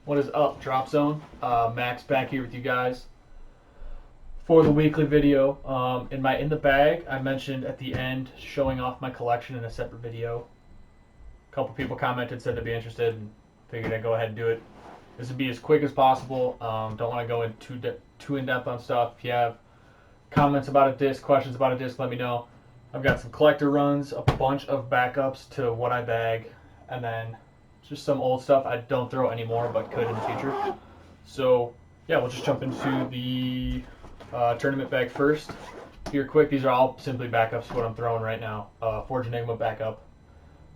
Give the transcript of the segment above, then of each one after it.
What is up, Drop Zone? Max back here with you guys for the weekly video. In the bag, I mentioned at the end showing off my collection in a separate video. A couple people commented, said they'd be interested, and figured I'd go ahead and do it. This would be as quick as possible. Don't want to go in too in depth on stuff. If you have comments about a disc, questions about a disc, let me know. I've got some collector runs, a bunch of backups to what I bag, and then just some old stuff I don't throw anymore but could in the future. So yeah, we'll just jump into the tournament bag first. Here quick, these are all simply backups what I'm throwing right now. Forge Enigma backup.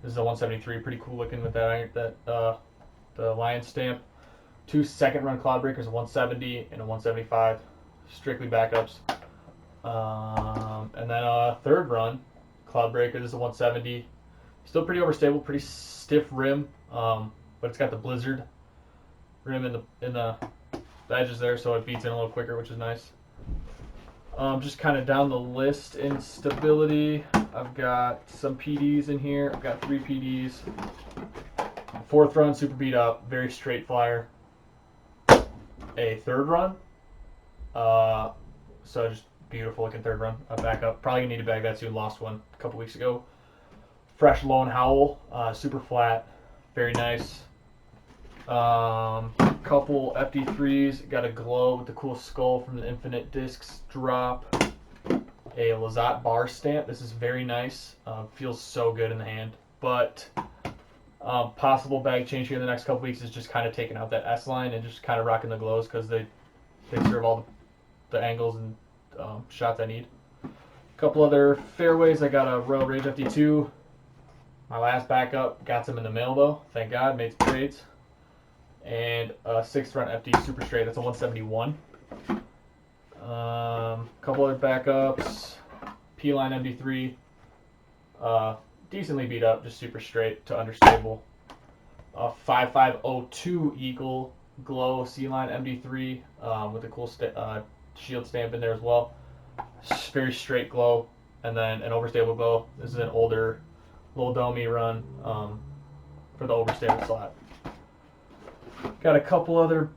This is a 173, pretty cool looking with the lion stamp. Two second run Cloudbreakers, a 170 and a 175, strictly backups. And then a third run Cloudbreaker, this is a 170. Still pretty overstable, pretty stiff rim, but it's got the blizzard rim in the edges there, so it beats in a little quicker, which is nice. Just kind of down the list in stability, I've got some PDs in here. I've got 3 PDs. Fourth run, super beat up, very straight flyer. A third run, so just beautiful looking third run. A backup. Probably gonna need to bag that soon. Lost one a couple weeks ago. Fresh Lone Howl, super flat, very nice. Couple FD3s, got a glow with the cool skull from the Infinite Discs drop. A Lazat bar stamp, this is very nice, feels so good in the hand. But possible bag change here in the next couple weeks is just kind of taking out that S line and just kind of rocking the glows because they serve all the angles and shots I need. A couple other fairways, I got a Royal Rage FD2. My last backup, got some in the mail though, thank God, made some trades. And a 6th run FD super straight, that's a 171. Couple other backups, P-Line MD3, decently beat up, just super straight to understable. A 5502 Eagle Glow C-Line MD3 with a cool shield stamp in there as well. Very straight glow, and then an overstable glow. This is an older little domey run for the overstable slot. Got a couple other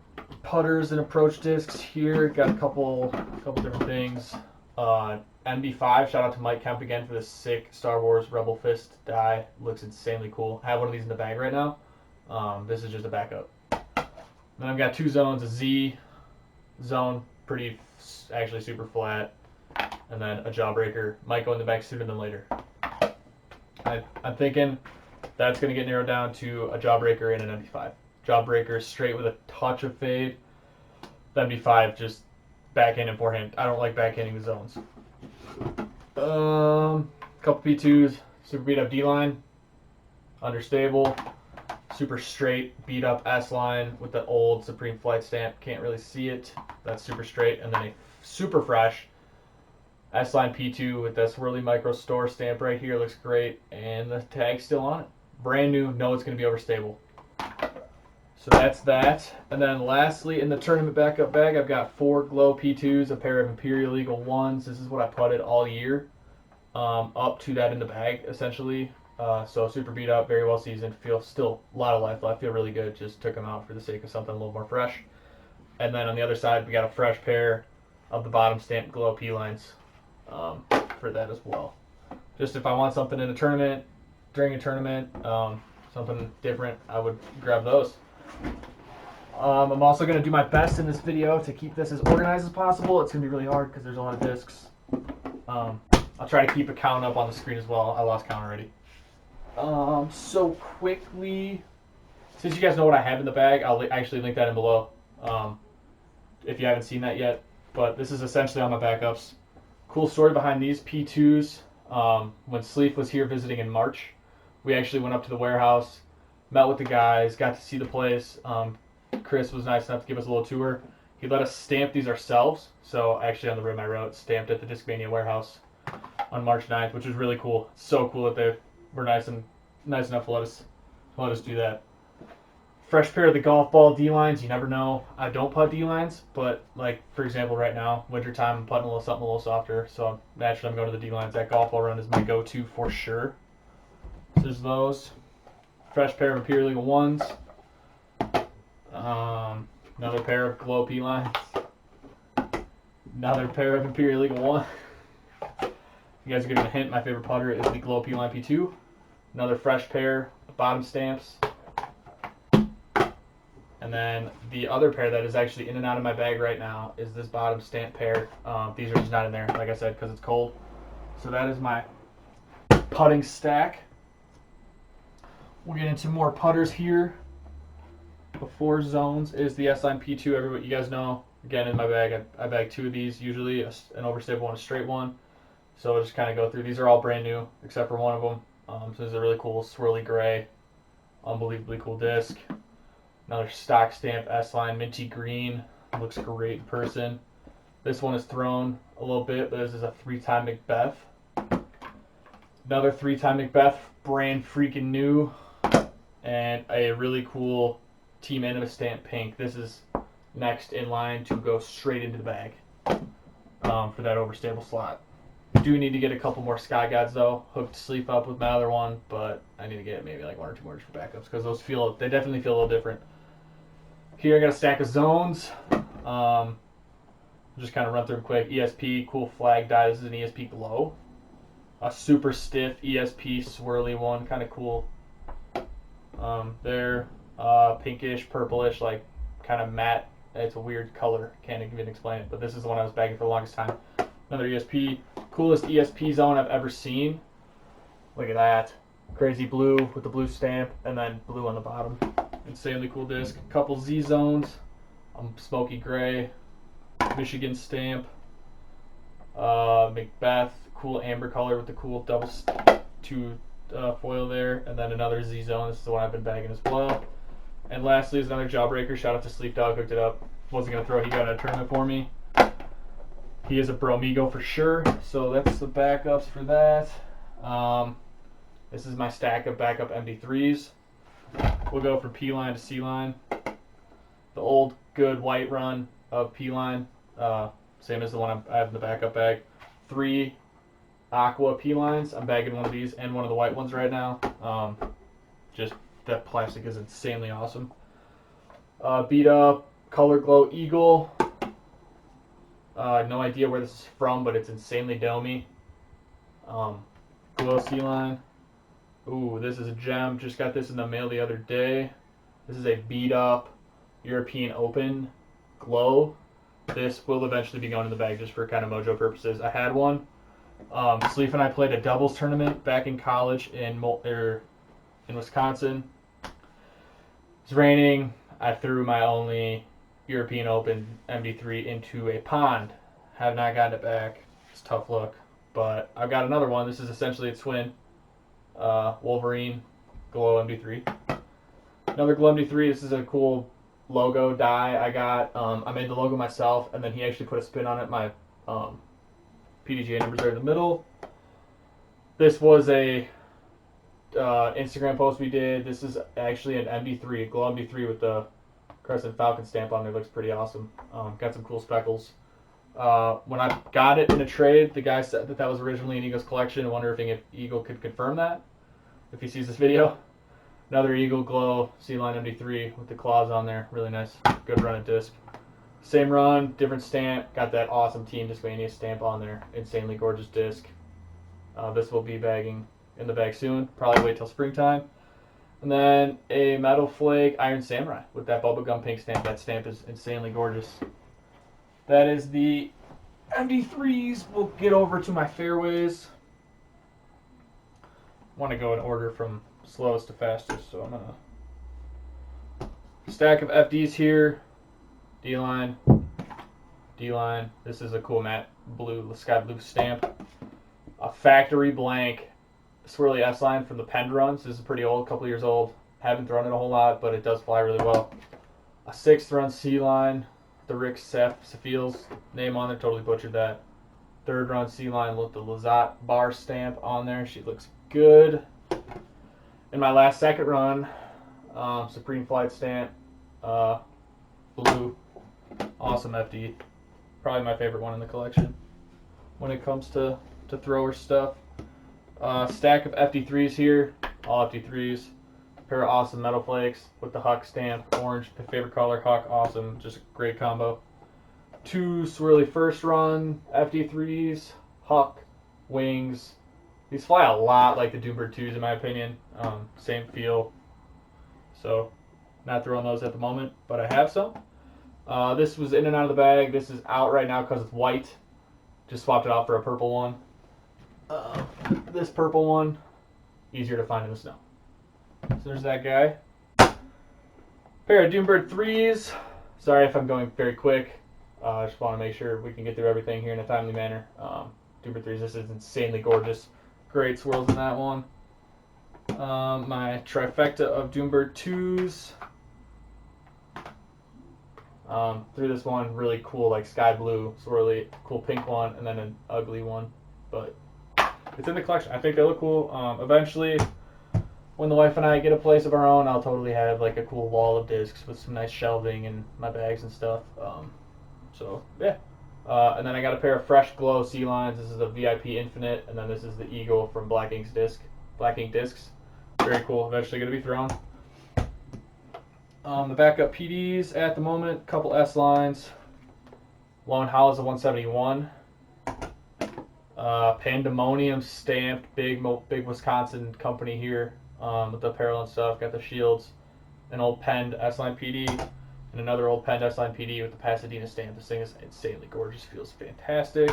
putters and approach discs here. Got a couple different things. MB5, shout out to Mike Kemp again for this sick Star Wars Rebel Fist die. Looks insanely cool. I have one of these in the bag right now. This is just a backup. Then I've got 2 zones, a Z zone, actually super flat, and then a Jawbreaker. Might go in the bag sooner than later. I'm thinking that's going to get narrowed down to a Jawbreaker and an MB5. Jawbreaker straight with a touch of fade. The MB5 just backhand and forehand. I don't like backhanding the zones. Couple P2s, super beat up D-line, understable, super straight beat up S-line with the old Supreme Flight stamp. Can't really see it. That's super straight. And then a super fresh S-line P2 with the Swirly Micro Store stamp right here. Looks great. And the tag's still on it. Brand new. Know it's going to be overstable. So that's that. And then lastly, in the tournament backup bag, I've got 4 Glow P2s, a pair of Imperial Eagle 1s. This is what I putted all year. Up to that in the bag, essentially. So super beat up, very well seasoned. Feel still a lot of life left. Feel really good. Just took them out for the sake of something a little more fresh. And then on the other side, we got a fresh pair of the bottom stamped Glow P-lines for that as well. Just if I want something in a tournament, during a tournament, something different, I would grab those. I'm also going to do my best in this video to keep this as organized as possible. It's going to be really hard because there's a lot of discs. I'll try to keep a count up on the screen as well. I lost count already. So quickly, since you guys know what I have in the bag, I'll actually link that in below if you haven't seen that yet. But this is essentially all my backups. Cool story behind these P2s. When Sleef was here visiting in March, we actually went up to the warehouse, met with the guys, got to see the place. Chris was nice enough to give us a little tour. He let us stamp these ourselves. So actually on the rim I wrote, stamped at the Discmania warehouse on March 9th, which was really cool. It's so cool that they were nice enough to let us do that. Fresh pair of the golf ball D-lines. You never know. I don't putt D-lines, but like for example right now, wintertime, I'm putting something a little softer. So naturally I'm going to the D-lines. That golf ball run is my go-to for sure. So there's those. Fresh pair of Imperial Eagle 1s. Another pair of Glow P lines. Another pair of Imperial Eagle 1. You guys are getting a hint. My favorite putter is the Glow P line P2. Another fresh pair of bottom stamps. And then the other pair that is actually in and out of my bag right now is this bottom stamp pair. These are just not in there, like I said, because it's cold. So that is my putting stack. We'll get into more putters here. Before zones is the S-Line P2. Everybody, you guys know, again, in my bag, I bag 2 of these, usually an overstable one, a straight one. So I'll just kind of go through. These are all brand new, except for one of them. So this is a really cool swirly gray, unbelievably cool disc. Another stock stamp S-Line Minty Green. Looks great in person. This one is thrown a little bit, but this is a 3-time Macbeth. Another 3-time Macbeth, brand freaking new. And a really cool Team Enema stamp pink. This is next in line to go straight into the bag for that overstable slot. Do need to get a couple more Sky Gods though, hooked to sleep up with my other one, but I need to get maybe like 1 or 2 more for backups because they definitely feel a little different. Here I got a stack of zones. Just kind of run through them quick. ESP, cool flag die. This is an ESP Glow. A super stiff ESP swirly one, kind of cool. There, pinkish, purplish, like kind of matte. It's a weird color. Can't even explain it, but this is the one I was bagging for the longest time. Another ESP. Coolest ESP zone I've ever seen. Look at that. Crazy blue with the blue stamp and then blue on the bottom. Insanely cool disc. Couple Z zones. Smoky gray. Michigan stamp. Macbeth. Cool amber color with the cool double 2 foil there. And then another Z zone. This is the one I've been bagging as well. And lastly is another Jawbreaker. Shout out to Sleep Dog. Hooked it up. Wasn't going to throw it. He got a tournament for me. He is a Bromigo for sure. So that's the backups for that. This is my stack of backup MD3s. We'll go from P line to C line. The old good white run of P line. Same as the one I have in the backup bag. 3 aqua P lines. I'm bagging one of these and one of the white ones right now. Just that plastic is insanely awesome. Beat up Color Glow Eagle. No idea where this is from, but it's insanely domey. Glow C line. Ooh, this is a gem. Just got this in the mail the other day. This is a beat up European Open Glow. This will eventually be going in the bag just for kind of mojo purposes. I had one. Sleef and I played a doubles tournament back in college in Wisconsin. It's raining. I threw my only European Open MD3 into a pond. Have not gotten it back. It's tough luck. But I've got another one. This is essentially a twin. Wolverine Glow MD3. Another Glow MD3. This is a cool logo die I got. I made the logo myself, and then he actually put a spin on it. My PDGA numbers are in the middle. This was a Instagram post we did. This is actually an MD3, a Glow MD3 with the Crescent Falcon stamp on there. Looks pretty awesome. Got some cool speckles. When I got it in a trade, the guy said that was originally in Eagle's collection. I'm wondering if Eagle could confirm that, if he sees this video. Another Eagle Glow C-Line MD3 with the claws on there. Really nice. Good run of disc. Same run, different stamp. Got that awesome Team Discmania stamp on there. Insanely gorgeous disc. This will be bagging in the bag soon. Probably wait till springtime. And then a Metal Flake Iron Samurai with that bubblegum pink stamp. That stamp is insanely gorgeous. That is the MD3s. We'll get over to my fairways. Want to go in order from slowest to fastest, so I'm gonna stack of FDs here. D-line, D-line. This is a cool matte blue, sky blue stamp. A factory blank swirly S-line from the Pendruns. This is pretty old, a couple years old. Haven't thrown it a whole lot, but it does fly really well. A 6th run C-line. The Rick Seffiel's name on there, totally butchered that. 3rd run C-line with the Lazat bar stamp on there. She looks good. In my last 2nd run, Supreme Flight stamp, blue, awesome FD. Probably my favorite one in the collection when it comes to thrower stuff. Stack of FD3s here, all FD3s. pair of awesome Metal Flakes with the Huck stamp, orange, my favorite color, Huck, awesome, just a great combo. 2 swirly first run FD3s, Huck, wings. These fly a lot like the Doombird 2s in my opinion. Same feel. So, not throwing those at the moment, but I have some. This was in and out of the bag. This is out right now because it's white. Just swapped it out for a purple one. This purple one, easier to find in the snow. So there's that guy. Pair of Doombird 3s. Sorry if I'm going very quick. I just want to make sure we can get through everything here in a timely manner. Doombird 3s, this is insanely gorgeous. Great swirls in that one. My trifecta of Doombird 2s. Through this one, really cool, like sky blue, swirly, cool pink one, and then an ugly one. But it's in the collection. I think they look cool. Eventually, when the wife and I get a place of our own, I'll totally have like a cool wall of discs with some nice shelving and my bags and stuff. So yeah. And then I got a pair of Fresh Glow Sea Lions. This is a VIP Infinite, and then this is the Eagle from Black Ink Discs. Very cool. Eventually going to be thrown. The backup PDs at the moment, couple S lines. Lone Howl is a 171. Pandemonium stamped, big Wisconsin company here with the apparel and stuff. Got the shields, an old penned S-line PD, and another old penned S-line PD with the Pasadena stamp. This thing is insanely gorgeous, feels fantastic.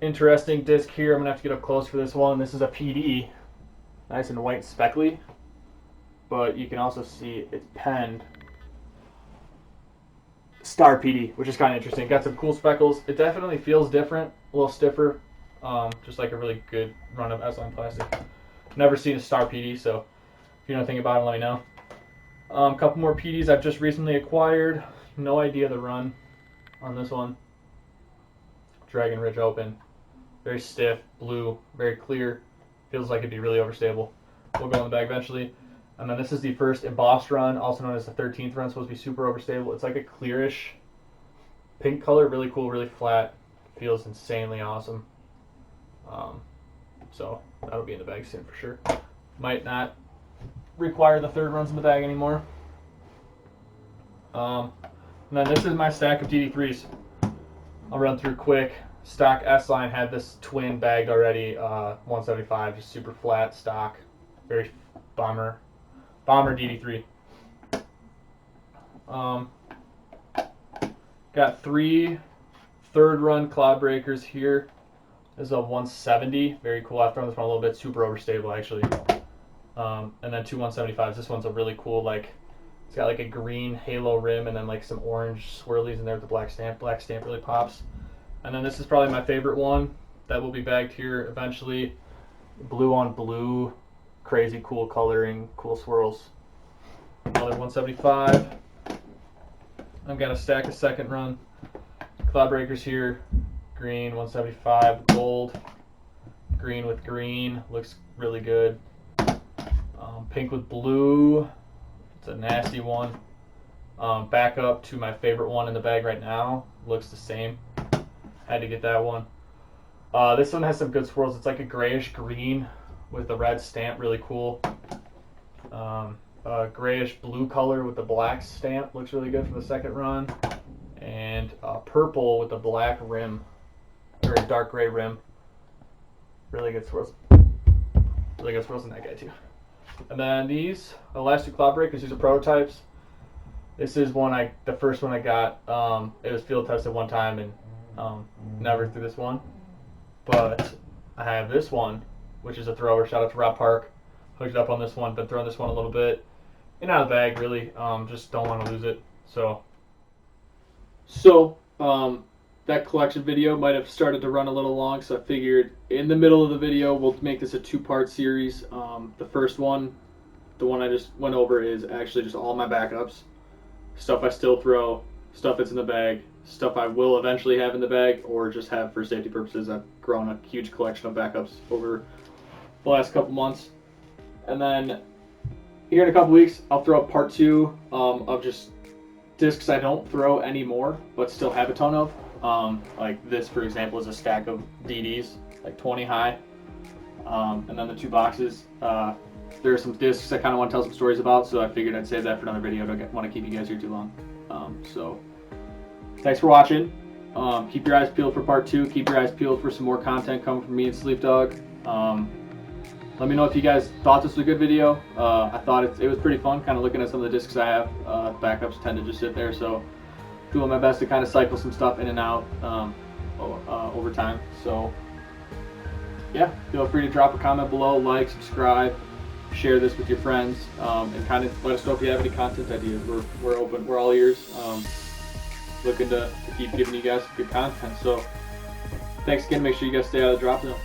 Interesting disc here. I'm gonna have to get up close for this one. This is a PD, nice and white speckly, but you can also see it's penned Star PD, which is kind of interesting. Got some cool speckles. It definitely feels different, a little stiffer, just like a really good run of S-line plastic. Never seen a Star PD, so if you know anything about it, let me know. A couple more PDs I've just recently acquired. No idea the run on this one. Dragon Ridge Open. Very stiff, blue, very clear. Feels like it'd be really overstable. We'll go in the bag eventually. And then this is the first embossed run, also known as the 13th run. Supposed to be super overstable. It's like a clearish pink color, really cool, really flat. Feels insanely awesome. So that'll be in the bag soon for sure. Might not require the third runs in the bag anymore. And then this is my stack of DD3s. I'll run through quick. Stock S-line had this twin bagged already, 175, just super flat stock, very bomber DD3. Got 3 third run Cloud Breakers here. This is a 170, very cool. I've thrown this one a little bit, super overstable actually. And then 2 175s. This one's a really cool, like, it's got like a green halo rim and then like some orange swirlies in there with the black stamp. Black stamp really pops. And then this is probably my favorite one that will be bagged here eventually. Blue on blue, crazy cool coloring, cool swirls. Another 175. I've got a stack of second run Cloud Breakers here. Green 175, gold, green with green, looks really good. Pink with blue, it's a nasty one. Back up to my favorite one in the bag right now, looks the same. Had to get that one. This one has some good swirls. It's like a grayish green with a red stamp, really cool. Grayish blue color with the black stamp, looks really good for the second run. And purple with the black rim, or a dark gray rim. Really good swirls. Really good swirls in that guy too. And then these, the last 2 Cloud Breakers, these are prototypes. This is the first one I got. It was field tested one time and never threw this one. But I have this one, which is a thrower. Shout out to Rob Park. Hooked up on this one. Been throwing this one a little bit. In and out of the bag, really. Just don't want to lose it. So that collection video might have started to run a little long, so I figured in the middle of the video we'll make this a 2-part series. The first one, the one I just went over, is actually just all my backups. Stuff I still throw, stuff that's in the bag, stuff I will eventually have in the bag or just have for safety purposes. I've grown a huge collection of backups over the last couple months. And then here in a couple weeks I'll throw up part 2 of just discs I don't throw anymore but still have a ton of. Like this, for example, is a stack of DDs, like 20 high. And then the 2 boxes. There are some discs I kind of want to tell some stories about, so I figured I'd save that for another video. I don't want to keep you guys here too long. So thanks for watching. Keep your eyes peeled for part 2. Keep your eyes peeled for some more content coming from me and Sleep Dog. Let me know if you guys thought this was a good video. I thought it was pretty fun, kind of looking at some of the discs I have. Backups tend to just sit there, so doing my best to kind of cycle some stuff in and out over time. So yeah, feel free to drop a comment below, like, subscribe, share this with your friends, and kind of let us know if you have any content ideas. We're open, we're all ears. Looking to keep giving you guys good content. So thanks again. Make sure you guys stay out of the drop zone.